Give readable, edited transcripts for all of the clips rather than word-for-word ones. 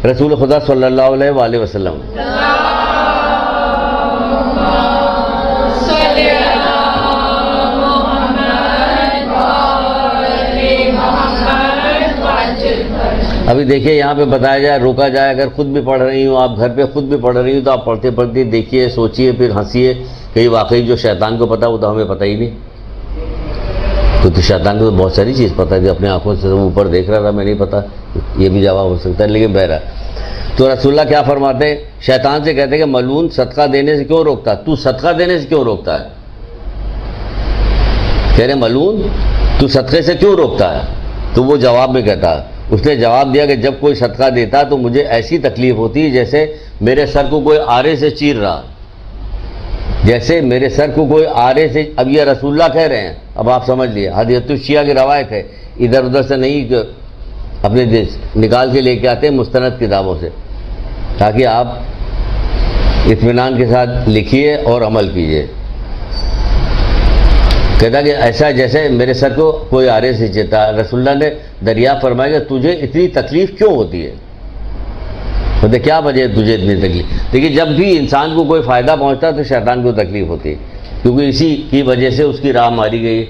رسول خدا صلی اللہ علیہ وآلہ وسلم. ابھی دیکھیے یہاں پہ بتایا جائے، روکا جائے، اگر خود بھی پڑھ رہی ہوں، آپ گھر پہ خود بھی پڑھ رہی ہوں، تو آپ پڑھتے پڑھتے دیکھیے، سوچیے، پھر ہنسیے. کئی واقعی جو شیطان کو پتا وہ تو ہمیں پتہ ہی نہیں. تو شیطان کو تو بہت ساری چیز پتہ ہے کہ اپنے آنکھوں سے اوپر دیکھ رہا تھا، میں نہیں پتا، یہ بھی جواب ہو سکتا ہے، لیکن بہرحال. تو رسول اللہ کیا فرماتے ہیں؟ شیطان سے کہتے ہیں کہ ملعون صدقہ دینے سے کیوں روکتا ہے؟ تو صدقہ دینے سے کیوں روکتا ہے؟ کہہ رہے ملعون تو صدقے سے کیوں روکتا ہے؟ تو وہ جواب میں کہتا ہے، اس نے جواب دیا کہ جب کوئی صدقہ دیتا تو مجھے ایسی تکلیف ہوتی جیسے میرے سر کو کوئی آرے سے چیر رہا، جیسے میرے سر کو کوئی آرے سے. اب یہ رسول اللہ کہہ رہے ہیں، اب آپ سمجھ لیے، حدیث الشیعہ کی روایت ہے، ادھر ادھر سے نہیں، اپنے نکال کے لے کے آتے ہیں مستند کتابوں سے، تاکہ آپ اطمینان کے ساتھ لکھیے اور عمل کیجیے. کہتا کہ ایسا جیسے میرے سر کو کوئی آرے سے چیرتا. رسول اللہ نے دریافت فرمایا کہ تجھے اتنی تکلیف کیوں ہوتی ہے؟ بولتے کیا وجہ ہے تجھے اتنی تکلیف؟ دیکھیے جب بھی انسان کو کوئی فائدہ پہنچتا ہے تو شیطان کو تکلیف ہوتی ہے، کیونکہ اسی کی وجہ سے اس کی راہ ماری گئی.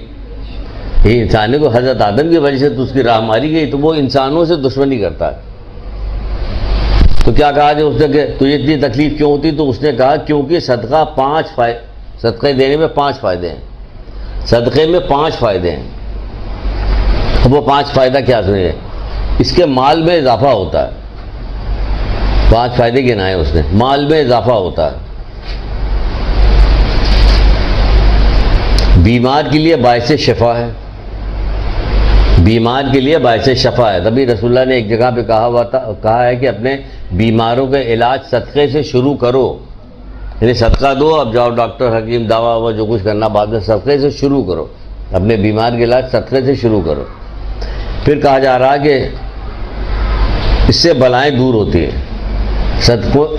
یہ انسانوں کو حضرت آدم کی وجہ سے تو اس کی راہ ماری گئی، تو وہ انسانوں سے دشمنی کرتا ہے. تو کیا کہا کہ اس نے کہ تجھے اتنی تکلیف کیوں ہوتی؟ تو اس نے کہا کیونکہ صدقے دینے میں 5 فائدے ہیں، صدقے میں 5 فائدے ہیں. وہ 5 فائدہ کیا سنیے؟ اس کے مال میں اضافہ ہوتا ہے. 5 فائدے گنائے اس نے. مال میں اضافہ ہوتا ہے، بیمار کے لیے باعث شفا ہے، بیمار کے لیے باعث شفا ہے. تبھی رسول اللہ نے ایک جگہ پہ کہا ہے کہ اپنے بیماروں کا علاج صدقے سے شروع کرو، یعنی صدقہ دو، اب جاؤ ڈاکٹر حکیم دوا جو کچھ کرنا بعد میں صدقے سے شروع کرو، اپنے بیمار کے علاج صدقے سے شروع کرو. پھر کہا جا رہا کہ اس سے بلائیں دور ہوتی ہیں،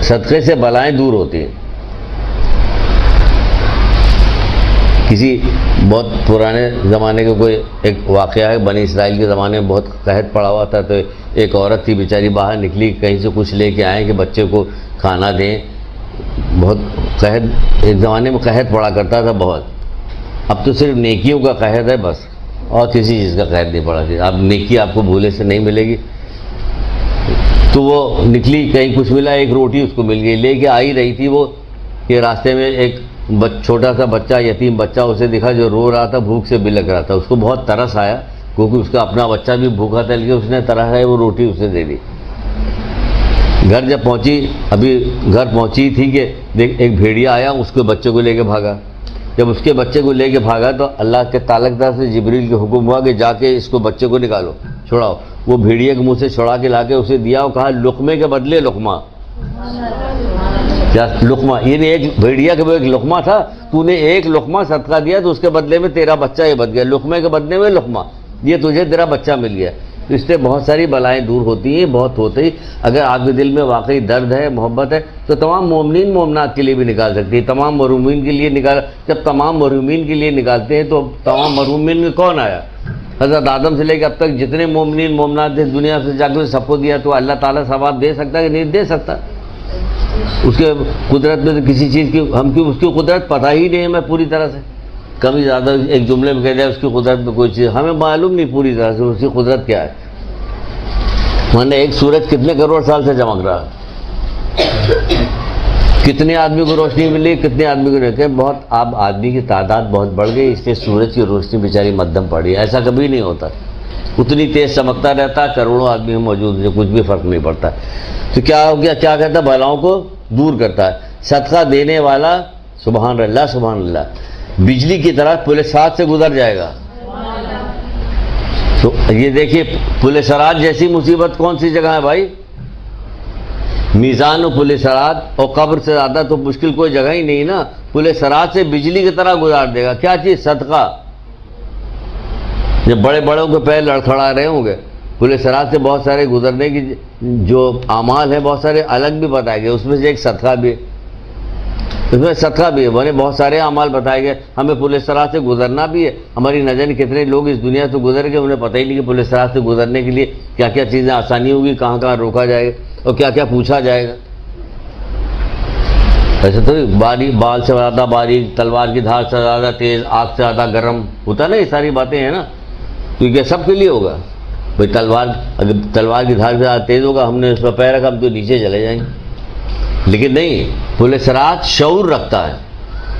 صدقے سے بلائیں دور ہوتی ہیں. کسی بہت پرانے زمانے کا کوئی ایک واقعہ ہے، بنی اسرائیل کے زمانے میں بہت قحط پڑا ہوا تھا. تو ایک عورت تھی بیچاری، باہر نکلی، کہیں سے کچھ لے کے آئیں کہ بچے کو کھانا دیں. بہت قحط، ایک زمانے میں قحط پڑا کرتا تھا بہت. اب تو صرف نیکیوں کا قحط ہے بس، اور کسی چیز کا قحط نہیں پڑا. اب نیکی آپ کو بھولے سے نہیں ملے گی. تو وہ نکلی، کہیں کچھ ملا، ایک روٹی اس کو مل گئی، لے کے آ ہی رہی تھی وہ کہ راستے میں ایک چھوٹا سا بچہ، یتیم بچہ اسے دکھا جو رو رہا تھا، بھوک سے بلک رہا تھا. اس کو بہت ترس آیا کیونکہ اس کا اپنا بچہ بھی بھوکا تھا، لیکن اس نے طرح ہے وہ روٹی اسے دے دی. گھر جب پہنچی، ابھی گھر پہنچی تھی کہ ایک بھیڑیا آیا، اس کے بچے کو لے کے بھاگا. جب اس کے بچے کو لے کے بھاگا تو اللہ کے تعلقدار سے جبریل کے حکم ہوا کہ جا کے اس کو بچے کو نکالو، چھڑاؤ. وہ بھیڑیا کے منہ سے چھڑا کے لا کے اسے دیا اور کہا لقمے کے بدلے لقمہ. کیا لقمہ؟ یہ ایک بھیڑیا کے ایک لقمہ تھا، تو نے ایک لقمہ صدقہ دیا تو اس کے بدلے میں تیرا بچہ یہ بچ گیا. لقمے کے بدلے میں لقمہ، یہ تجھے تیرا بچہ مل گیا. تو اس سے بہت ساری بلائیں دور ہوتی ہیں، بہت ہوتی. اگر آپ کے دل میں واقعی درد ہے، محبت ہے، تو تمام مومنین مومنات کے لیے بھی نکال سکتی ہے، تمام محرومین کے لیے نکال. جب تمام محرومین کے لیے نکالتے ہیں تو تمام محرومین میں کون آیا؟ حضرت آدم سے لے کے اب تک جتنے مومنین مومنات تھے دنیا سے جا کے سب کو دیا. تو اللہ تعالیٰ ثواب دے سکتا ہے کہ نہیں دے سکتا؟ اس کے قدرت میں تو کسی چیز کی ہم کی اس کی قدرت پتہ ہی نہیں ہے میں پوری طرح سے. کمی زیادہ ایک جملے میں کہہ دیا اس کی قدرت میں کوئی چیز ہمیں معلوم نہیں پوری طرح سے اس کی قدرت کیا ہے. ورنہ ایک سورج کتنے کروڑ سال سے چمک رہا، کتنے آدمی کو روشنی ملی، کتنے آدمی کو نہیں. بہت اب آدمی کی تعداد بہت بڑھ گئی، اس لیے سورج کی روشنی بیچاری مدھم پڑی. ایسا کبھی نہیں ہوتا، اتنی تیز چمکتا رہتا، کروڑوں آدمی موجود ہیں، کچھ بھی فرق نہیں پڑتا. تو کیا ہو گیا؟ کیا کہتا ہے؟ بلاؤں کو دور کرتا ہے. صدقہ دینے والا، سبحان اللہ سبحان اللہ، بجلی کی طرح پل صراط سے گزر جائے گا. تو یہ دیکھیے پل صراط جیسی مصیبت کون سی جگہ ہے بھائی؟ میزان و پل صراط اور قبر سے زیادہ تو مشکل کوئی جگہ ہی نہیں نا. پل صراط سے بجلی کی طرح گزار دے گا. کیا چیز؟ صدقہ. جب بڑے بڑوں کے پیر لڑکھڑا رہے ہوں گے، پل صراط سے بہت سارے گزرنے کی جو اعمال ہیں بہت سارے الگ بھی بتائے گئے، اس میں سے ایک صدقہ بھی. اس میں صدقہ بھی ہے، بنے بہت سارے اعمال بتائے گئے. ہمیں پل صراط سے گزرنا بھی ہے. ہماری نہ جانے کتنے لوگ اس دنیا سے گزر گئے، انہیں پتہ ہی نہیں کہ پل صراط سے گزرنے کے لیے کیا کیا چیزیں آسانی ہوگی، کہاں کہاں روکا جائے گا اور کیا کیا پوچھا جائے گا. ایسے تو بال سے زیادہ باریک، تلوار کی دھار سے زیادہ تیز، آگ سے زیادہ گرم ہوتا نا، یہ ساری باتیں ہیں نا. تو یہ سب کے لیے ہوگا بھائی. اگر تلوار کی دھار سے زیادہ تیز ہوگا، ہم نے اس پر پیر رکھا، ہم تو نیچے چلے جائیں گے. لیکن نہیں، پل صراط شعور رکھتا ہے.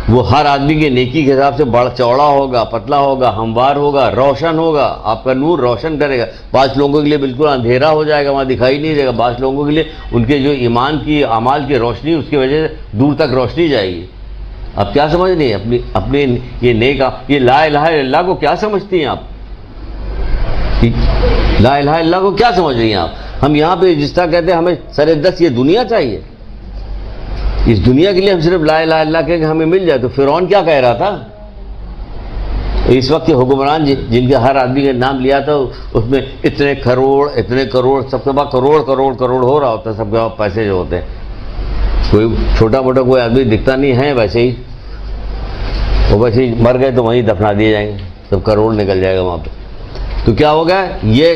وہ ہر آدمی کے نیکی کے حساب سے بڑا چوڑا ہوگا، پتلا ہوگا، ہموار ہوگا، روشن ہوگا. آپ کا نور روشن کرے گا. بعض لوگوں کے لیے بالکل اندھیرا ہو جائے گا، وہاں دکھائی نہیں دے گا. بعض لوگوں کے لیے ان کے جو ایمان کی اعمال کی روشنی، اس کی وجہ سے دور تک روشنی جائے گی. آپ کیا سمجھ رہی ہیں اپنے یہ نیک، یہ لا الہ الا اللہ کو کیا سمجھتی ہیں آپ؟ لا الہ الا اللہ کو کیا سمجھ رہی ہیں آپ؟ ہم یہاں پہ جس طرح کہتے ہیں ہمیں سر دست یہ دنیا چاہیے، اس دنیا کے لیے ہم صرف لا الہ الا اللہ کہ ہمیں مل جائے. تو فرعون کیا کہہ رہا تھا؟ اس وقت کے حکمران جن کے ہر آدمی کا نام لیا تھا، اس میں اتنے کروڑ سب کے پاس کروڑ ہو رہا ہوتا ہے. سب کے پاس پیسے جو ہوتے ہیں، کوئی چھوٹا موٹا کوئی آدمی دکھتا نہیں ہے. ویسے ہی وہ ویسے ہی مر گئے تو وہیں دفنا دیے جائیں گے، سب کروڑ نکل جائے گا وہاں پہ. تو کیا ہوگا؟ یہ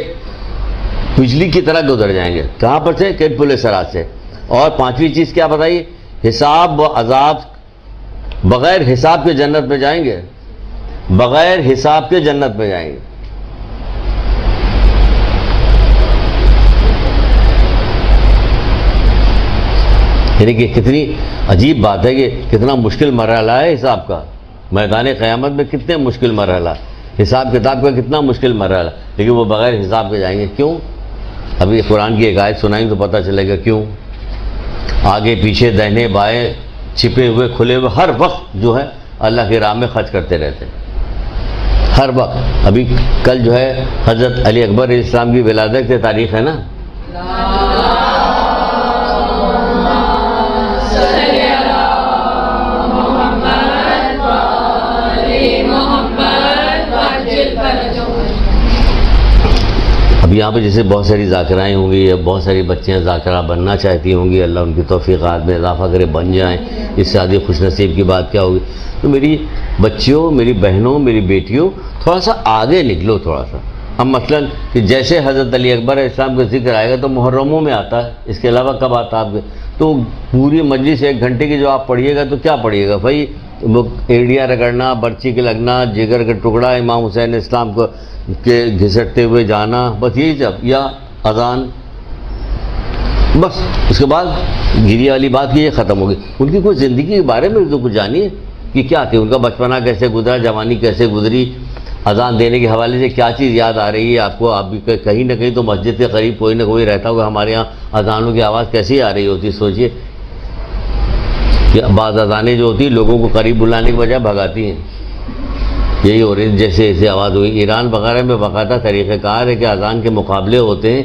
بجلی کی طرح گزر جائیں گے. کہاں پر سے؟ کہ پل صراط سے. اور پانچویں چیز کیا بتائیے؟ حساب و عذاب، بغیر حساب کے جنت میں جائیں گے. بغیر حساب کے جنت میں جائیں گے. یعنی کہ کتنی عجیب بات ہے کہ کتنا مشکل مرحلہ ہے حساب کا. میدان قیامت میں کتنے مشکل مرحلہ، حساب کتاب کا کتنا مشکل مرحلہ، لیکن وہ بغیر حساب کے جائیں گے. کیوں؟ ابھی قرآن کی ایک آیت سنائیں تو پتہ چلے گا کیوں. آگے پیچھے دہنے بائیں، چھپے ہوئے کھلے ہوئے، ہر وقت جو ہے اللہ کی راہ میں خرچ کرتے رہتے ہیں. ہر وقت. ابھی کل جو ہے حضرت علی اکبر علیہ السلام کی ولادت کی تاریخ ہے نا. اب یہاں پہ جیسے بہت ساری ذاکرائیں ہوں گی، یا بہت ساری بچیاں ذاکرہ بننا چاہتی ہوں گی، اللہ ان کی توفیقات میں اضافہ کرے، بن جائیں. اس سے زیادہ خوش نصیب کی بات کیا ہوگی؟ تو میری بچیوں، میری بہنوں، میری بیٹیوں، تھوڑا سا آگے نکلو تھوڑا سا. اب مثلاً کہ جیسے حضرت علی اکبر علیہ السلام کا ذکر آئے گا تو محرموں میں آتا ہے، اس کے علاوہ کب آتا آپ کے؟ تو پوری مجلس 1 گھنٹے کی جو آپ پڑھیے گا تو کیا پڑھیے گا بھائی؟ وہ ایڑیاں رگڑنا، برچی کے لگنا، جگر کا ٹکڑا، امام حسین اسلام کو کے گھسٹتے ہوئے جانا، بس یہی سب، یا اذان، بس. اس کے بعد گیری والی بات کی یہ ختم ہوگی. ان کی کوئی زندگی کے بارے میں تو کچھ جانیے کہ کیا تھی، ان کا بچپنا کیسے گزرا، جوانی کیسے گزری، اذان دینے کے حوالے سے کیا چیز یاد آ رہی ہے آپ کو. آپ بھی کہیں نہ کہیں تو مسجد کے قریب کوئی نہ کوئی رہتا ہوگا. ہمارے یہاں اذانوں کی آواز کیسی آ رہی ہوتی، سوچئے کہ بعض اذانیں جو ہوتی ہیں لوگوں کو قریب بلانے کے بجائے بھگاتی ہیں. یہی ہو رہی جیسے ایسے آواز ہوئی. ایران وغیرہ میں باقاعدہ طریقہ کار ہے کہ اذان کے مقابلے ہوتے ہیں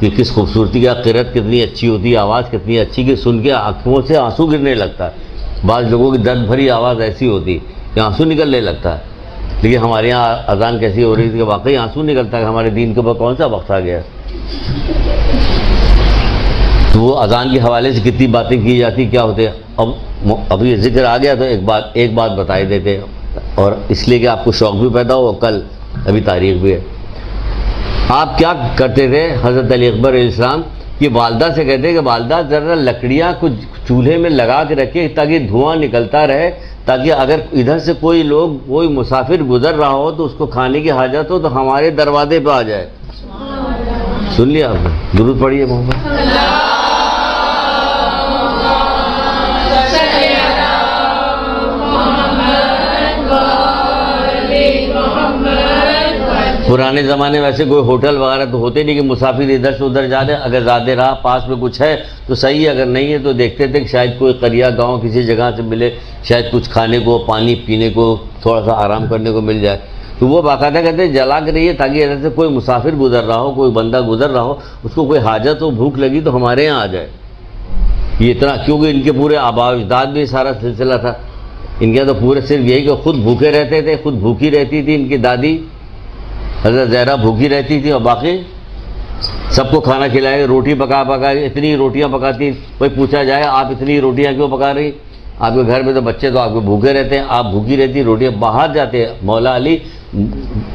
کہ کس خوبصورتی کا، قرأت کتنی اچھی ہوتی ہے، آواز کتنی اچھی کہ سن کے آنکھوں سے آنسو گرنے لگتا ہے. بعض لوگوں کی درد بھری آواز ایسی ہوتی کہ آنسو نکلنے لگتا ہے. لیکن ہمارے یہاں اذان کیسی ہو رہی تھی کہ واقعی آنسو نکلتا ہے کہ ہمارے دین کے اوپر کون سا وقت آ گیا. تو وہ اذان کے حوالے سے کتنی باتیں کی جاتی، کیا ہوتے ہیں. اب یہ ذکر آ گیا تو ایک بات بتائی دیتے، اور اس لیے کہ آپ کو شوق بھی پیدا ہو. کل ابھی تاریخ بھی ہے. آپ کیا کرتے تھے؟ حضرت علی اکبر علیہ السلام کی والدہ سے کہتے کہ والدہ ذرا لکڑیاں کچھ چولہے میں لگا کے رکھے تاکہ دھواں نکلتا رہے، تاکہ اگر ادھر سے کوئی مسافر گزر رہا ہو تو اس کو کھانے کی حاجت ہو تو ہمارے دروازے پہ آ جائے. سن لیا آپ نے؟ درود پڑھیے محمد. پرانے زمانے میں ویسے کوئی ہوٹل وغیرہ تو ہوتے نہیں کہ مسافر ادھر سے ادھر جا رہے. اگر زیادہ راہ پاس میں کچھ ہے تو صحیح ہے، اگر نہیں ہے تو دیکھتے تھے کہ شاید کوئی قریہ گاؤں کسی جگہ سے ملے، شاید کچھ کھانے کو، پانی پینے کو، تھوڑا سا آرام کرنے کو مل جائے. تو وہ باقاعدہ کہتے ہیں جلا کے رہیے تاکہ ادھر سے کوئی مسافر گزر رہا ہو، کوئی بندہ گزر رہا ہو، اس کو کوئی حاجت ہو، بھوک لگی تو ہمارے یہاں آ جائے. یہ اتنا، کیونکہ ان کے پورے آباء و اجداد بھی سارا سلسلہ تھا. ان کے تو پورے صرف یہی کہ خود بھوکے رہتے تھے، خود بھوکی رہتی تھی. ان کی دادی حضرت زہرا بھوکی رہتی تھی اور باقی سب کو کھانا کھلائے. روٹی پکا اتنی روٹیاں پکاتی. کوئی پوچھا جائے آپ اتنی روٹیاں کیوں پکا رہی؟ آپ کے گھر میں تو بچے تو آپ کے بھوکے رہتے ہیں، آپ بھوکی رہتی روٹیاں، باہر جاتے ہیں مولا علی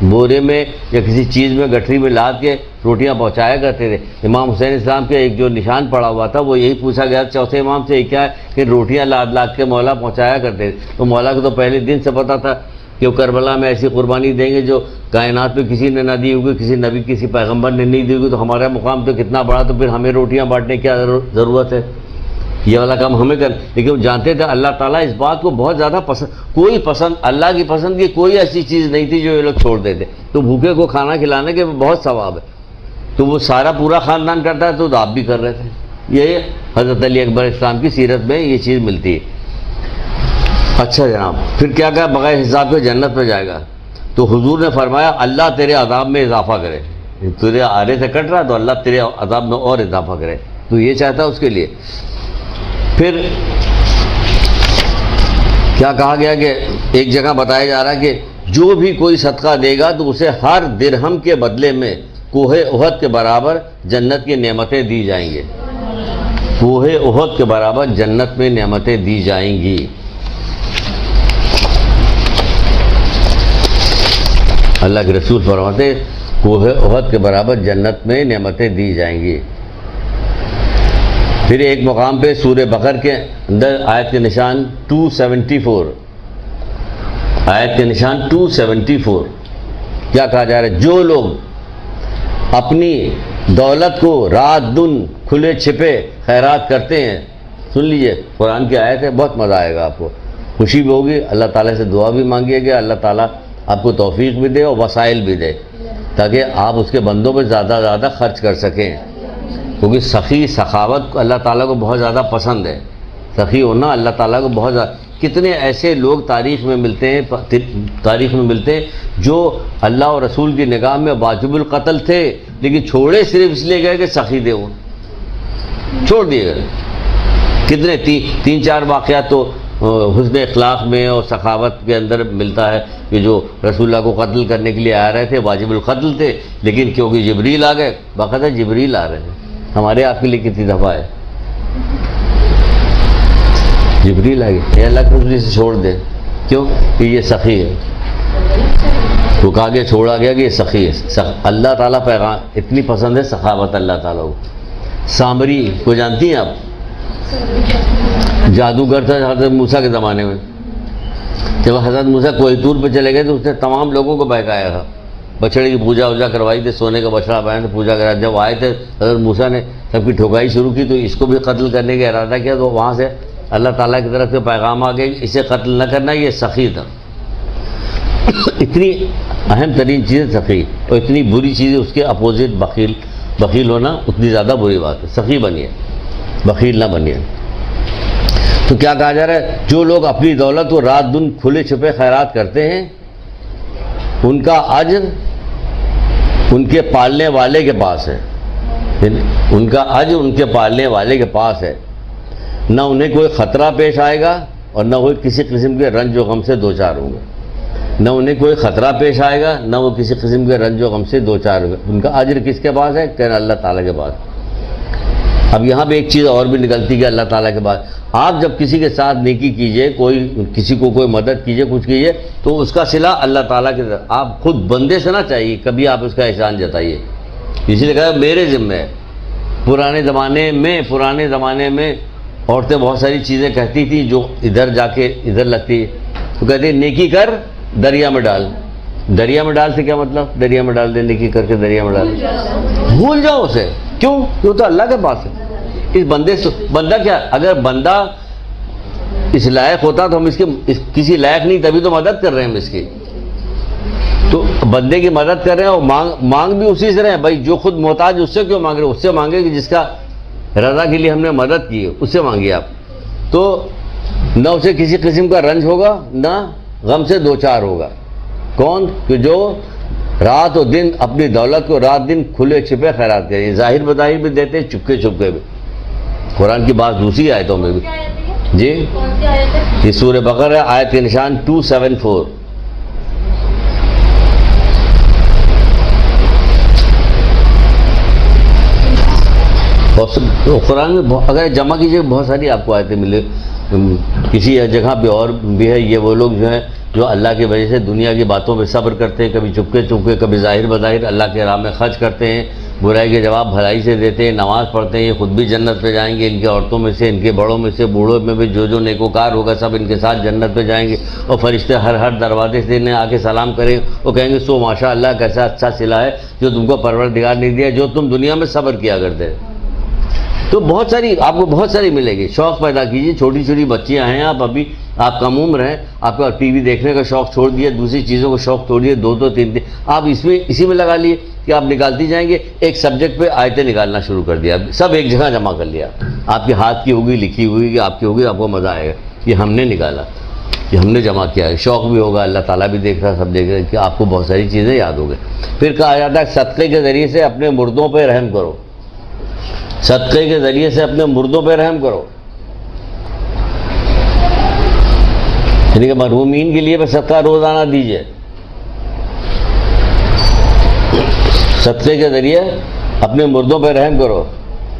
بورے میں یا کسی چیز میں گٹھری میں لاد کے روٹیاں پہنچایا کرتے تھے۔ امام حسین اسلام کے ایک جو نشان پڑا ہوا تھا وہ یہی پوچھا گیا چوتھے امام سے، کیا ہے کہ روٹیاں لاد لاد کے مولا پہنچایا کرتے تھے۔ تو مولا کو تو پہلے دن سے پتا تھا کہ وہ کربلا میں ایسی قربانی دیں گے جو کائنات میں کسی نے نہ دی ہوگی، کسی نبی کسی پیغمبر نے نہیں دی ہوگی، تو ہمارا مقام تو کتنا بڑا، تو پھر ہمیں روٹیاں بانٹنے کی کیا ضرورت ہے، یہ والا کام ہمیں کر۔ لیکن وہ جانتے تھے اللہ تعالیٰ اس بات کو بہت زیادہ پسند اللہ کی پسند کی کوئی ایسی چیز نہیں تھی جو یہ لوگ چھوڑ دیتے۔ تو بھوکے کو کھانا کھلانے کے بہت ثواب ہے، تو وہ سارا پورا خاندان کرتا ہے تو آپ بھی کر رہے تھے۔ یہ حضرت علی اکبر اسلام کی سیرت میں یہ چیز ملتی ہے۔ اچھا جناب، پھر کیا کہا؟ بغیر حساب کے جنت میں جائے گا۔ تو حضور نے فرمایا اللہ تیرے عذاب میں اضافہ کرے، تیرے آرے سے کٹ رہا تو اللہ تیرے عذاب میں اور اضافہ کرے، تو یہ چاہتا ہے اس کے لیے۔ پھر کیا کہا گیا کہ ایک جگہ بتایا جا رہا ہے کہ جو بھی کوئی صدقہ دے گا تو اسے ہر درہم کے بدلے میں کوہ احد کے برابر جنت کی نعمتیں دی جائیں گی، کوہ احد کے برابر جنت میں نعمتیں دی جائیں گی۔ اللہ کے رسول فرماتے کوہ احد کے برابر جنت میں نعمتیں دی جائیں گی۔ پھر ایک مقام پہ سورہ بقرہ کے اندر آیت کے نشان 274، آیت کے نشان 274 کیا کہا جا رہا ہے؟ جو لوگ اپنی دولت کو رات دن کھلے چھپے خیرات کرتے ہیں، سن لیجئے قرآن کی آیت ہے، بہت مزہ آئے گا آپ کو، خوشی بھی ہوگی، اللہ تعالیٰ سے دعا بھی مانگیے گا، اللہ تعالیٰ آپ کو توفیق بھی دے اور وسائل بھی دے تاکہ آپ اس کے بندوں پہ زیادہ زیادہ خرچ کر سکیں، کیونکہ سخی سخاوت اللہ تعالیٰ کو بہت زیادہ پسند ہے، سخی ہونا اللہ تعالیٰ کو بہت زیادہ۔ کتنے ایسے لوگ تاریخ میں ملتے ہیں جو اللہ اور رسول کی نگاہ میں واجب القتل تھے لیکن چھوڑے صرف اس لیے گئے کہ سخی دے، وہ چھوڑ دیے گئے۔ کتنے تین چار واقعات تو حسن اخلاق میں اور سخاوت کے اندر ملتا ہے کہ جو رسول اللہ کو قتل کرنے کے لیے آ رہے تھے، واجب القتل تھے، لیکن کیونکہ جبریل آ گئے، باقاعدہ جبریل آ رہے ہیں، ہمارے آپ کے لیے کتنی دفعہ ہے جبریل آ گئے، یہ اللہ کے رسول سے چھوڑ دے، کیوں کہ یہ سخی ہے، تو کہا گیا چھوڑا گیا کہ یہ سخی ہے۔ اللہ تعالیٰ پیغام اتنی پسند ہے سخاوت اللہ تعالیٰ کو۔ سامری کو جانتی ہیں آپ؟ جادوگر تھا حضرت موسیٰ کے زمانے میں، جب حضرت موسیٰ کوہ طور پہ چلے گئے تو اس نے تمام لوگوں کو بہکایا تھا، بچڑے کی پوجا ووجا کروائی تھی، سونے کا بچڑا بنایا تھا، پوجا کرایا۔ جب آئے تھے حضرت موسیٰ نے سب کی ٹھوکائی شروع کی تو اس کو بھی قتل کرنے کا ارادہ کیا، تو وہاں سے اللہ تعالیٰ کی طرف سے پیغام آ گیا اسے قتل نہ کرنا، یہ سخی تھا۔ اتنی اہم ترین چیز سخی، اور اتنی بری چیز اس کے اپوزٹ بخیل ہونا اتنی زیادہ بری بات ہے۔ سخی بنیے، بخیل نہ بنیے۔ تو کیا کہا جا رہا ہے؟ جو لوگ اپنی دولت کو رات دن کھلے چھپے خیرات کرتے ہیں ان کا اجر ان کے پالنے والے کے پاس ہے، ان کا اجر ان کے پالنے والے کے پاس ہے، نہ انہیں کوئی خطرہ پیش آئے گا اور نہ وہ کسی قسم کے رنج و غم سے دوچار ہوں گے، نہ انہیں کوئی خطرہ پیش آئے گا نہ وہ کسی قسم کے رنج و غم سے دوچار ہوں گے۔ ان کا اجر کس کے پاس ہے؟ کہنا اللہ تعالیٰ کے پاس۔ اب یہاں پہ ایک چیز اور بھی نکلتی ہے اللہ تعالیٰ کے بعد، آپ جب کسی کے ساتھ نیکی کیجئے، کسی کو کوئی مدد کیجئے، کچھ کیجئے، تو اس کا صلہ اللہ تعالیٰ کے طرف، آپ خود بندے سے نہ چاہیے کبھی آپ اس کا احسان جتائیے، اسی لیے کہا میرے ذمہ ہے۔ پرانے زمانے میں عورتیں بہت ساری چیزیں کہتی تھیں جو ادھر جا کے ادھر لگتی، تو کہتے نیکی کر دریا میں ڈال۔ دریا میں ڈال سے کیا مطلب؟ دریا میں ڈال دے، نیکی کر کے دریا میں ڈال، بھول جاؤ اسے، کیوں؟ وہ تو اللہ کے پاس ہے۔ اس بندے سے بندہ کیا، اگر بندہ اس لائق ہوتا تو ہم کسی لائق نہیں، تبھی تو مدد کر رہے ہیں ہم اس کی، تو بندے کی مدد کر رہے ہیں اور مانگ بھی اسی سے رہے ہیں۔ بھائی جو خود محتاج اس سے کیوں مانگ رہے؟ اس سے مانگے کہ جس کا رضا کے لیے ہم نے مدد کی ہے، اس سے مانگیے آپ، تو نہ اسے کسی قسم کا رنج ہوگا نہ غم سے دوچار ہوگا۔ کون؟ کہ جو رات و دن اپنی دولت کو رات دن کھلے چھپے خیرات کریں، ظاہر بظاہر بھی دیتے، چپکے چپکے بھی۔ قرآن کی بات دوسری آیتوں میں بھی جی، یہ سورہ بقرہ آیت کے نشان 274۔ اور قرآن میں اگر جمع کیجیے بہت ساری آپ کو آیتیں ملے. کسی جگہ پہ اور بھی ہے یہ وہ لوگ جو ہیں جو اللہ کی وجہ سے دنیا کی باتوں پہ صبر کرتے ہیں, کبھی چپکے چپکے کبھی ظاہر بظاہر اللہ کے راہ میں خرچ کرتے ہیں, برائی کے جواب بھلائی سے دیتے ہیں, نماز پڑھتے ہیں. یہ خود بھی جنت پہ جائیں گے, ان کے عورتوں میں سے, ان کے بڑوں میں سے, بوڑھوں میں بھی جو نیکوکار ہوگا سب ان کے ساتھ جنت پہ جائیں گے. اور فرشتے ہر دروازے سے انہیں آ کے سلام کریں, وہ کہیں گے سو ماشاء اللہ کیسا اچھا صلہ ہے جو تم کو پروردگار نے دیا, جو تم دنیا میں صبر کیا کرتے. تو بہت ساری آپ کو بہت ساری ملے گی. شوق پیدا کیجیے. چھوٹی چھوٹی بچیاں ہیں, آپ ابھی آپ کم عمر ہیں, آپ کا ٹی وی دیکھنے کا شوق چھوڑ دیا, دوسری چیزوں کو شوق چھوڑ دیا, 2-3 آپ اسی میں لگا لیے کہ آپ نکالتی جائیں گے. ایک سبجیکٹ پہ آیتیں نکالنا شروع کر دیا, سب ایک جگہ جمع کر لیا. آپ کے ہاتھ کی ہوگی, لکھی ہوئی کہ آپ کی ہوگی, آپ کو مزہ آئے گا. یہ ہم نے نکالا, یہ ہم نے جمع کیا ہے. شوق بھی ہوگا, اللہ تعالیٰ بھی دیکھ رہا, سب دیکھ رہے کہ آپ کو بہت ساری چیزیں یاد ہو گئی. پھر کہا جاتا ہے صدقے کے ذریعے سے اپنے مردوں پہ رحم کرو. صدقے کے ذریعے سے اپنے مردوں پہ رحم کرو, یعنی کہ مرحومین کے لیے صدقہ روزانہ دیجیے. صدقے کے ذریعے اپنے مردوں پہ رحم کرو.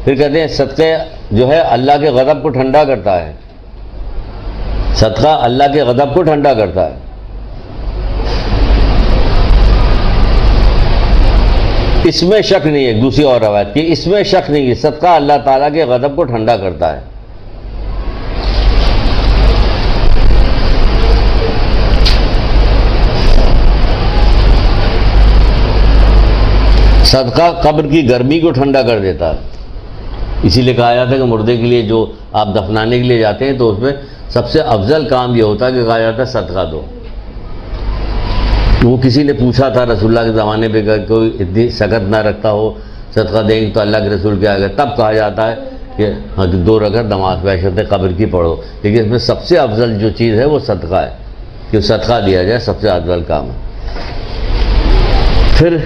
پھر کہتے ہیں صدقے جو ہے اللہ کے غضب کو ٹھنڈا کرتا ہے. صدقہ اللہ کے غضب کو ٹھنڈا کرتا ہے. اس میں شک نہیں ہے, دوسری اور روایت کی اس میں شک نہیں ہے, صدقہ اللہ تعالیٰ کے غضب کو ٹھنڈا کرتا ہے. صدقہ قبر کی گرمی کو ٹھنڈا کر دیتا ہے. اسی لیے کہا جاتا ہے کہ مردے کے لیے جو آپ دفنانے کے لیے جاتے ہیں تو اس میں سب سے افضل کام یہ ہوتا ہے کہ کہا جاتا ہے صدقہ دو. وہ کسی نے پوچھا تھا رسول اللہ کے زمانے پہ کہ کوئی اتنی سخت نہ رکھتا ہو, صدقہ دیں گے تو اللہ کے رسول کیا آئے گا. تب کہا جاتا ہے کہ 2 رکعت نماز بحشت قبر کی پڑھو. لیکن اس میں سب سے افضل جو چیز ہے وہ صدقہ ہے, کہ صدقہ دیا جائے, سب سے افضل کام ہے. پھر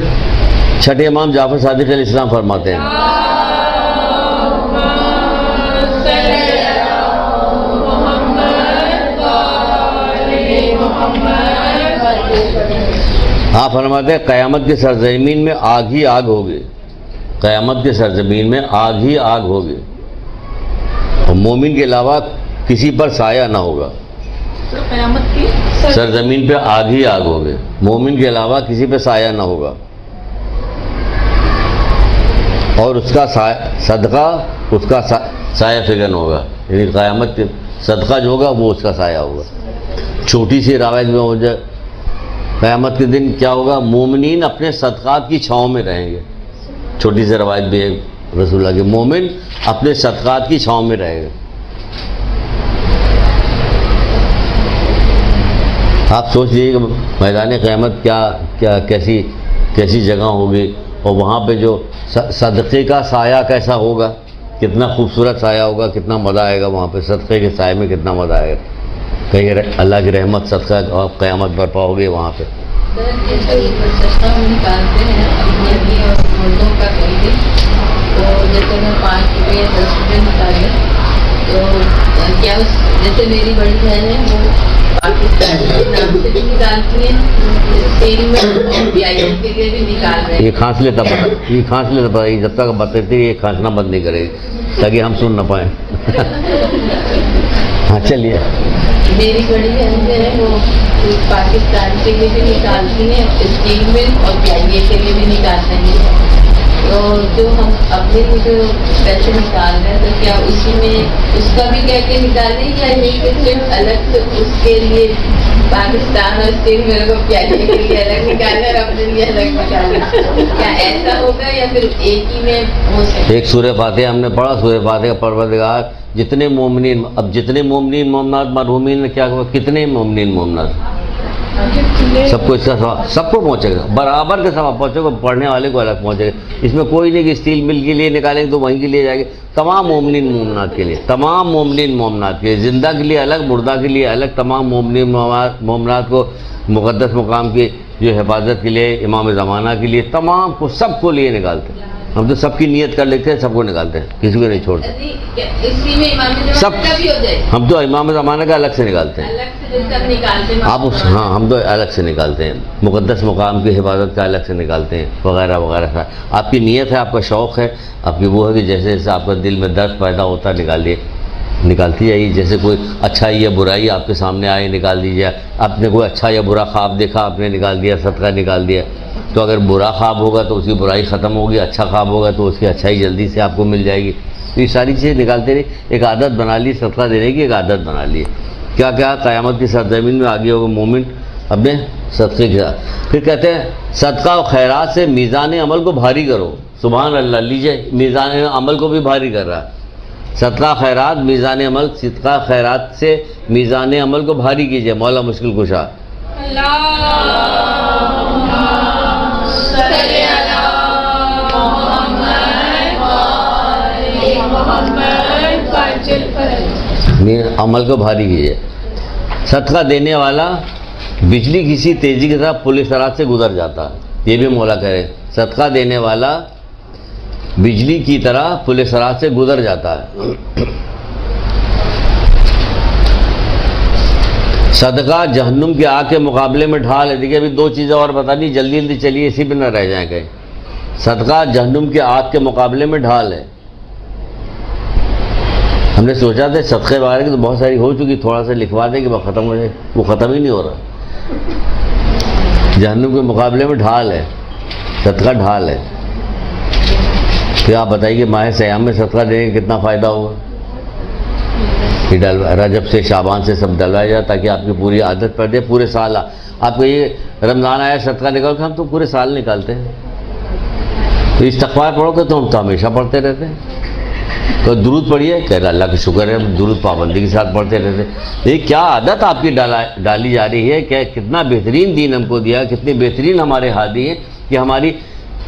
چھٹے امام جعفر صادق علیہ السلام فرماتے ہیں, آپ فرماتے ہیں قیامت کی سرزمین میں آگ ہی آگ ہوگی. قیامت کی سرزمین میں آگ ہی آگ ہوگی, اور مومن کے علاوہ کسی پر سایہ نہ ہوگا. قیامت کی سرزمین پہ آگ ہی آگ ہوگی, مومن کے علاوہ کسی پہ سایہ نہ ہوگا. اور اس کا صدقہ اس کا سایہ فگن ہوگا, یعنی قیامت کے صدقہ جو ہوگا وہ اس کا سایہ ہوگا. چھوٹی سی روایت میں ہو جائے قیامت کے دن کیا ہوگا, مومنین اپنے صدقات کی چھاؤں میں رہیں گے. چھوٹی سی روایت بھی ہے رسول اللہ کے, مومن اپنے صدقات کی چھاؤں میں رہے گا. آپ سوچ لیجیے کہ میدان قیامت کیسی جگہ ہوگی, اور وہاں پہ جو صدقے کا سایہ کیسا ہوگا, کتنا خوبصورت سایہ ہوگا, کتنا مزہ آئے گا وہاں پہ. صدقے کے سائے میں کتنا مزہ آئے گا. کہیں اللہ کی رحمت صدقہ اور قیامت برپا ہوگی وہاں پہ. صدقہ ہم نکالتے ہیں اپنے لیے اور مردوں کا کہیں گے, تو جیسے میں 5 روپے یا 10 روپے نکالے تو کیا اس جیسے میری بڑی بہن ہے وہ پاکستان کے نام سے بھی نکالتی ہیں, تیل میں اور بیائی کے لیے بھی نکال رہے ہیں. یہ کھانس لیتا پتا, جب تک بتاتی یہ کھانسنا بند نہیں کرے گی تاکہ ہم سن نہ پائیں. ہاں چلیے. میری بڑی بہن جو ہے وہ پاکستان کے لیے بھی نکالتی ہیں, اسٹیل میں اور بیائی کے لیے بھی نکالتے ہیں. تو جو ہم اپنے لیے جو پیسے نکال رہے ہیں تو کیا اسی میں اس کا بھی کہہ کے نکالیں یا یہ کہ صرف الگ اس کے لیے پاکستان اور اسٹیل میرے کو پیائی کے لیے الگ نکالنا اور اپنے لیے الگ نکالنا, کیا ایسا ہوگا یا پھر ایک ہی میں ہو سکتا؟ ایک سورہ فاتحہ ہم نے پڑھا, سورہ فاتحہ پروردگار جتنے مومنین, اب جتنے مومنین مومنات مرحومین نے کیا ہوا, کتنے مومنین مومنات, سب کو اس کا ثواب سب کو پہنچے گا, برابر کا ثواب پہنچے گا. پڑھنے والے کو الگ پہنچے گا. اس میں کوئی نہیں کہ اسٹیل مل کے لیے نکالیں گے تو وہیں کے لیے جائے گا. تمام مومنین مومنات کے لیے, تمام مومنین مومنات کے لیے, زندہ کے لیے الگ, مردہ کے لیے الگ, تمام مومنین مومنات کو مقدس مقام کی جو حفاظت کے لیے, امام زمانہ کے لیے, تمام کو سب کو لیے نکالتے ہیں. ہم تو سب کی نیت کر لیتے ہیں, سب کو نکالتے ہیں, کسی کو نہیں چھوڑتے. اسی میں امام سب زمانہ کا بھی ہو جائے, ہم تو امام زمانہ کا الگ سے نکالتے ہیں. الگ سے جس کا نکالتے ہیں آپ اس, ہاں ہم تو الگ سے نکالتے ہیں, مقدس مقام کی حفاظت کا الگ سے نکالتے ہیں وغیرہ وغیرہ. آپ کی نیت ہے, آپ کا شوق ہے, آپ کی وہ ہے کہ جیسے جیسے آپ کا دل میں درد پیدا ہوتا ہے نکالتی جائیے. جیسے کوئی اچھائی یا برائی آپ کے سامنے آئے نکال دیجیے. آپ نے کوئی اچھا یا برا خواب دیکھا, آپ نے نکال دیا, صدقہ نکال دیا. تو اگر برا خواب ہوگا تو اس کی برائی ختم ہوگی, اچھا خواب ہوگا تو اس کی اچھائی جلدی سے آپ کو مل جائے گی. تو یہ ساری چیزیں نکالتے رہیے. ایک عادت بنا لی, صدقہ دینے کی ایک عادت بنا لی. کیا کیا قیامت کی سرزمین میں آگے ہوگا مومن اپنے صدقے کے ساتھ. پھر کہتے ہیں صدقہ و خیرات سے میزان عمل کو بھاری کرو. سبحان اللہ, لیجئے میزان عمل کو بھی بھاری کر رہا ہے. صدقہ خیرات میزان عمل, صدقہ خیرات سے میزان عمل کو بھاری کیجئے. مولا مشکل کشا. عمل کو بھاری کیجئے. صدقہ دینے والا بجلی کسی تیزی کے ساتھ پولیس رات سے گزر جاتا ہے. یہ بھی مولا کہہ رہے ہیں, صدقہ دینے والا بجلی کی طرح پولیس رات سے گزر جاتا ہے. صدقہ جہنم کی آگ کے مقابلے میں ڈھال ہے. دیکھیے ابھی دو چیزیں اور بتانی, جلدی جلدی چلیے, اسی پہ نہ رہ جائیں کہیں. صدقہ جہنم کی آگ کے مقابلے میں ڈھال ہے. ہم نے سوچا تھا صدقے وغیرہ کی تو بہت ساری ہو چکی, تھوڑا سا لکھوا دیں کہ وہ ختم ہو جائے, وہ ختم ہی نہیں ہو رہا. جہنم کے مقابلے میں ڈھال ہے, صدقہ ڈھال ہے. پھر آپ بتائیے کہ ماہ سیام میں صدقہ دیں گے کتنا فائدہ ہوگا. یہ رجب سے شعبان سے سب ڈلوایا جائے تاکہ آپ کی پوری عادت پڑ جائے. پورے سال آپ کو یہ رمضان آیا صدقہ نکال کے, ہم تو پورے سال نکالتے ہیں. تو استغفار پڑھو گے تو ہم تو ہمیشہ پڑھتے رہتے ہیں. تو درود پڑھیے, کہہ رہا اللہ کا شکر ہے درود پابندی کے ساتھ پڑھتے رہتے. یہ کیا عادت آپ کی ڈالی جا رہی ہے, کہ کتنا بہترین دین ہم کو دیا, کتنی بہترین ہمارے ہادی ہیں کہ ہماری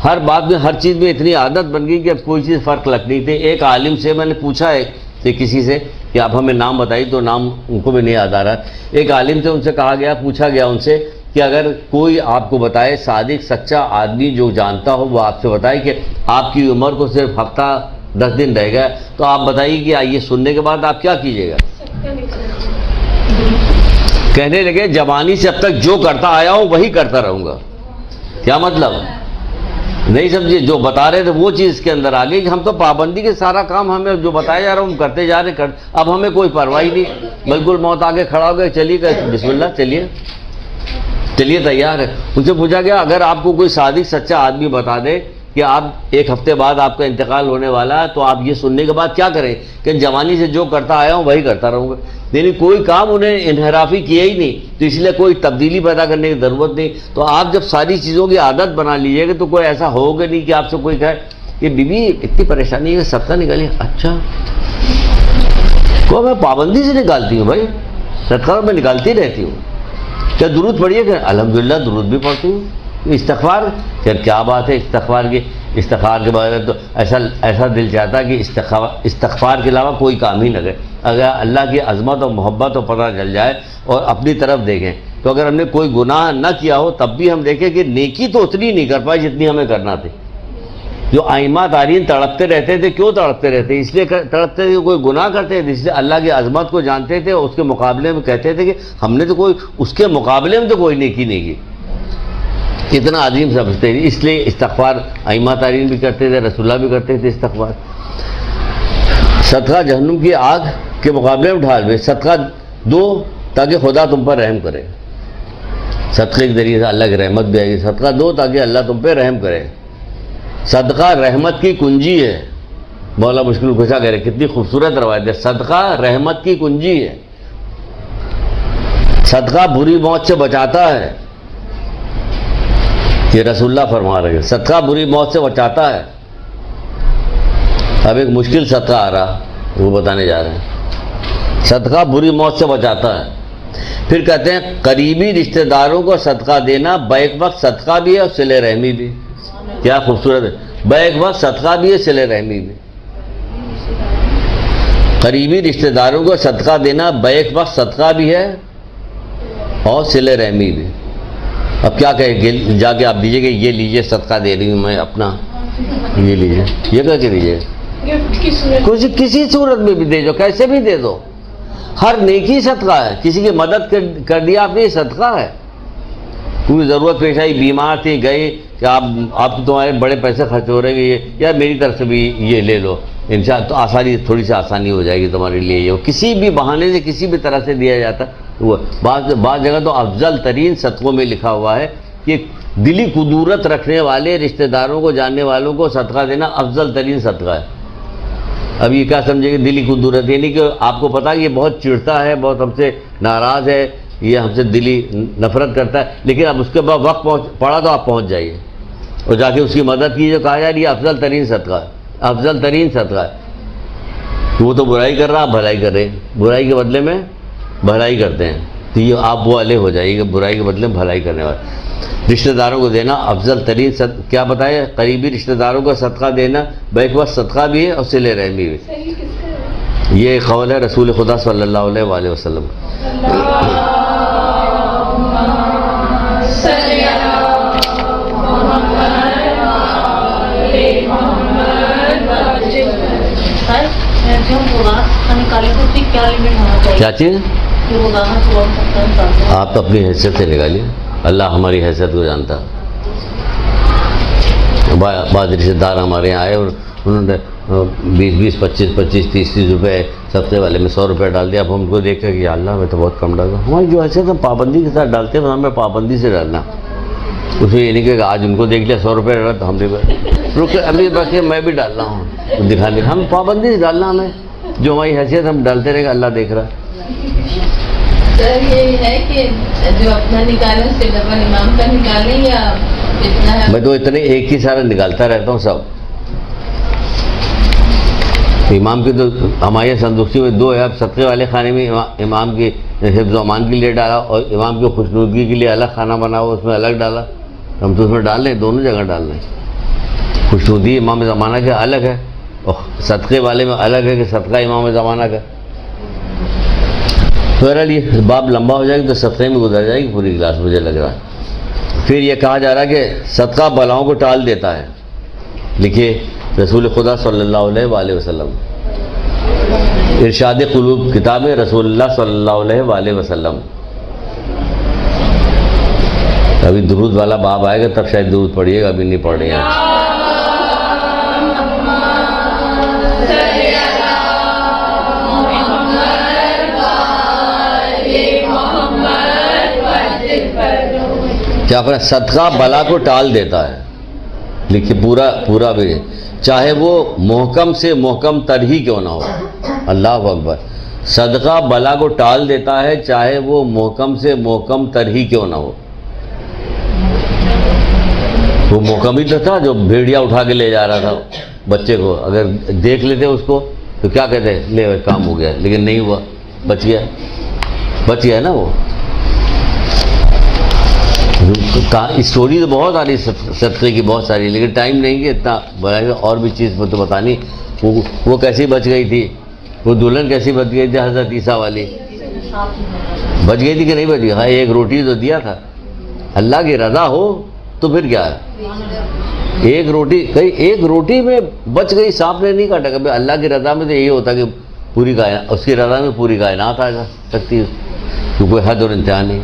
ہر بات میں ہر چیز میں اتنی عادت بن گئی کہ اب کوئی چیز فرق لگ نہیں تھی. ایک عالم سے میں نے پوچھا ہے کہ کسی سے کہ آپ ہمیں نام بتائیے, تو نام ان کو بھی نہیں یاد آ رہا. ایک عالم سے ان سے کہا گیا, پوچھا گیا ان سے کہ اگر کوئی آپ کو بتائے صادق سچا آدمی جو جانتا ہو, وہ آپ سے بتائے کہ آپ کی عمر کو صرف ہفتہ 10 دن رہ گیا, تو آپ بتائیے کہ یہ سننے کے بعد آپ کیا کیجیے گا. کہنے لگے جوانی سے اب تک جو کرتا آیا ہوں وہی کرتا رہوں گا. کیا مطلب نہیں سمجھے, جو بتا رہے تھے وہ چیز کے اندر آ گئی کہ ہم تو پابندی کے سارا کام ہمیں جو بتایا جا رہا ہم کرتے جا رہے. اب ہمیں کوئی پرواہ نہیں, بالکل موت آگے کھڑا ہو گیا, چلیے بسم اللہ, چلیے تیار ہے. ان سے پوچھا گیا اگر آپ کو کوئی صادق سچا آدمی بتا دے کہ آپ ایک ہفتے بعد آپ کا انتقال ہونے والا ہے, تو آپ یہ سننے کے بعد کیا کریں کہ جوانی سے جو کرتا آیا ہوں وہی کرتا رہوں گا. یعنی کوئی کام انہیں انحرافی کیا ہی نہیں, تو اس لیے کوئی تبدیلی پیدا کرنے کی ضرورت نہیں. تو آپ جب ساری چیزوں کی عادت بنا لیجیے گا تو کوئی ایسا ہوگا نہیں کہ آپ سے کوئی کہے کہ بی بی اتنی پریشانی ہے صدقہ نکالیے. اچھا کو میں پابندی سے نکالتی ہوں بھائی, صدقہ میں نکالتی رہتی ہوں. کیا درود پڑھیے کہ الحمدللہ درود بھی پڑھتی ہوں. استغفار کیا بات ہے استغفار کی. استغفار کے بارے میں تو ایسا دل چاہتا کہ استغفار کے علاوہ کوئی کام ہی نہ کرے. اگر اللہ کی عظمت اور محبت اور پتہ چل جائے اور اپنی طرف دیکھیں, تو اگر ہم نے کوئی گناہ نہ کیا ہو تب بھی ہم دیکھیں کہ نیکی تو اتنی نہیں کر پائے جتنی ہمیں کرنا تھی. جو ائمہ تارین تڑپتے رہتے تھے, کیوں تڑپتے رہتے, اس لیے تڑپتے تھے کوئی گناہ کرتے تھے, اس لیے اللہ کی عظمت کو جانتے تھے, اور اس کے مقابلے میں کہتے تھے کہ ہم نے تو کوئی اس کے مقابلے میں تو کوئی نیکی نہیں کی. اتنا عظیم سمجھتے تھے, اس لیے استغفار ائمہ تارین بھی کرتے تھے, رسول اللہ بھی کرتے تھے استغفار. صدقہ جہنم کی آگ کے مقابلے میں ڈھال میں. صدقہ دو تاکہ خدا تم پر رحم کرے. صدقے کے ذریعے سے اللہ کی رحمت بھی آئے گی. صدقہ دو تاکہ اللہ تم پہ رحم کرے. صدقہ رحمت کی کنجی ہے. مولا مشکل کشا کہہ رہے, کتنی خوبصورت روایت ہے. صدقہ رحمت کی کنجی ہے. صدقہ بری موت سے بچاتا ہے. یہ رسول اللہ فرما رہے ہیں, صدقہ بری موت سے بچاتا ہے. اب ایک مشکل صدقہ آ رہا, وہ بتانے جا رہے ہیں. صدقہ بری موت سے بچاتا ہے. پھر کہتے ہیں قریبی رشتہ داروں کو صدقہ دینا بیک وقت صدقہ بھی ہے اور صلہ رحمی بھی. کیا خوبصورت ہے, بیک وقت صدقہ بھی ہے صلہ رحمی بھی. قریبی رشتہ داروں کو صدقہ دینا بیک وقت صدقہ بھی ہے اور صلہ رحمی بھی. اب کیا کہیں, جا کے آپ دیجیے کہ یہ لیجیے صدقہ دے رہی ہوں میں اپنا, یہ لیجیے، یہ کر کے دیجیے، کسی صورت میں بھی دے دو، کیسے بھی دے دو. ہر نیکی صدقہ ہے. کسی کی مدد کر دیا آپ نے، یہ صدقہ ہے. کوئی ضرورت پیش آئی، بیمار تھی، گئے کہ آپ تمہارے بڑے پیسے خرچ ہو رہے ہیں، یا میری طرف سے بھی یہ لے لو، انشاءاللہ تو آسانی، تھوڑی سی آسانی ہو جائے گی تمہارے لیے. یہ کسی بھی بہانے سے کسی بھی طرح سے دیا جاتا. وہ بعض جگہ تو افضل ترین صدقوں میں لکھا ہوا ہے کہ دلی قدورت رکھنے والے رشتہ داروں کو، جاننے والوں کو صدقہ دینا افضل ترین صدقہ ہے. اب یہ کیا سمجھے کہ دلی قدورت، یعنی کہ آپ کو پتا کہ یہ بہت چڑھتا ہے، بہت ہم سے ناراض ہے، یہ ہم سے دلی نفرت کرتا ہے، لیکن اب اس کے بعد وقت پڑا تو آپ پہنچ جائیے اور جا کے اس کی مدد کیجیے. کہا جائے یہ افضل ترین صدقہ ہے، افضل ترین صدقہ ہے. وہ تو برائی کر رہا، آپ بھلائی کر رہے ہیں، برائی کے بدلے میں بھلائی کرتے ہیں، تو یہ آپ وہ والے ہو جائیے گا، برائی کے بدلے میں بھلائی کرنے والے. رشتہ داروں کو دینا افضل ترین کیا بتائے، قریبی رشتہ داروں کو صدقہ دینا بیک وقت صدقہ بھی ہے اور صلہ رحمی بھی. یہ قول ہے رسول خدا صلی اللہ علیہ وآلہ وسلم. کیا چیز؟ آپ تو اپنی حیثیت سے نکالیے، اللہ ہماری حیثیت کو جانتا. بعض رشتے دار ہمارے یہاں آئے اور انہوں نے 20 25 30 روپے صدقے والے میں 100 روپے ڈال دیا. اب ہم کو دیکھ کر کہ اللہ میں تو بہت کم ڈالتا. ہماری جو حیثیت ہم پابندی کے ساتھ ڈالتے ہیں، ہمیں پابندی سے ڈالنا. اس میں یہ نہیں کہ آج ان کو دیکھ لیا 100 روپے ڈالا تو ہم نے ابھی باقی میں بھی ڈال رہا ہوں دکھانے. ہم پابندی سے ڈالنا، ہمیں جو ہماری حیثیت ہم ڈالتے رہے گا، اللہ دیکھ رہا. سر یہ ہے کہ جو اپنا نکالیں اس سے ڈبل امام کا نکالیں یا اتنا ہے؟ میں تو اتنے ایک ہی سارا نکالتا رہتا ہوں سب. امام کی تو ہمارے صندوقچی میں 2 ہے. اب صدقے والے خانے میں امام کی حفظ و امان کے لیے ڈالا اور امام کی خوشنودگی کے لیے الگ کھانا بنا ہوا، اس میں الگ ڈالا. ہم تو اس میں ڈال لیں، دونوں جگہ ڈال لیں. خوشنودگی امام زمانہ کا الگ ہے اور صدقے والے میں الگ ہے کہ صدقہ امام زمانہ کا. بہرحال یہ باب لمبا ہو جائے گا تو صدقے میں گزر جائے گی پوری کلاس، مجھے لگ رہا ہے. پھر یہ کہا جا رہا ہے کہ صدقہ بلاؤں کو ٹال دیتا ہے. لکھیے رسول خدا صلی اللہ علیہ وآلہ وسلم، ارشاد قلوب کتاب رسول اللہ صلی اللہ علیہ وآلہ وسلم. ابھی درود والا باب آئے گا تب شاید درود پڑھیے گا، ابھی نہیں پڑھ رہے ہیں. کیا فرق؟ صدقہ بلا کو ٹال دیتا ہے. لکھیے پورا بھی، چاہے وہ محکم سے محکم تر ہی کیوں نہ ہو. اللہ اکبر. صدقہ بلا کو ٹال دیتا ہے چاہے وہ محکم سے محکم تر ہی کیوں نہ ہو. وہ محکم ہی تو تھا جو بھیڑیا اٹھا کے لے جا رہا تھا بچے کو. اگر دیکھ لیتے اس کو تو کیا کہتے لے کام ہو گیا، لیکن نہیں ہوا، بچ گیا نا. وہ اسٹوری تو بہت آ رہی صدقے کی، بہت ساری، لیکن ٹائم نہیں کہ اتنا اور بھی چیز تو بتانی. وہ کیسی بچ گئی تھی، وہ دلہن کیسی بچ گئی تھی، حضرت عیسیٰ والی بچ گئی تھی کہ نہیں بچ گئی؟ ہاں ایک روٹی تو دیا تھا. اللہ کی رضا ہو تو پھر کیا ہے، ایک روٹی میں بچ گئی، سانپ نے نہیں کاٹا. کبھی اللہ کی رضا میں تو یہی ہوتا کہ پوری کائنات، اس کی رضا میں پوری کائنات آ سکتی ہے، کوئی حد اور انتہا نہیں.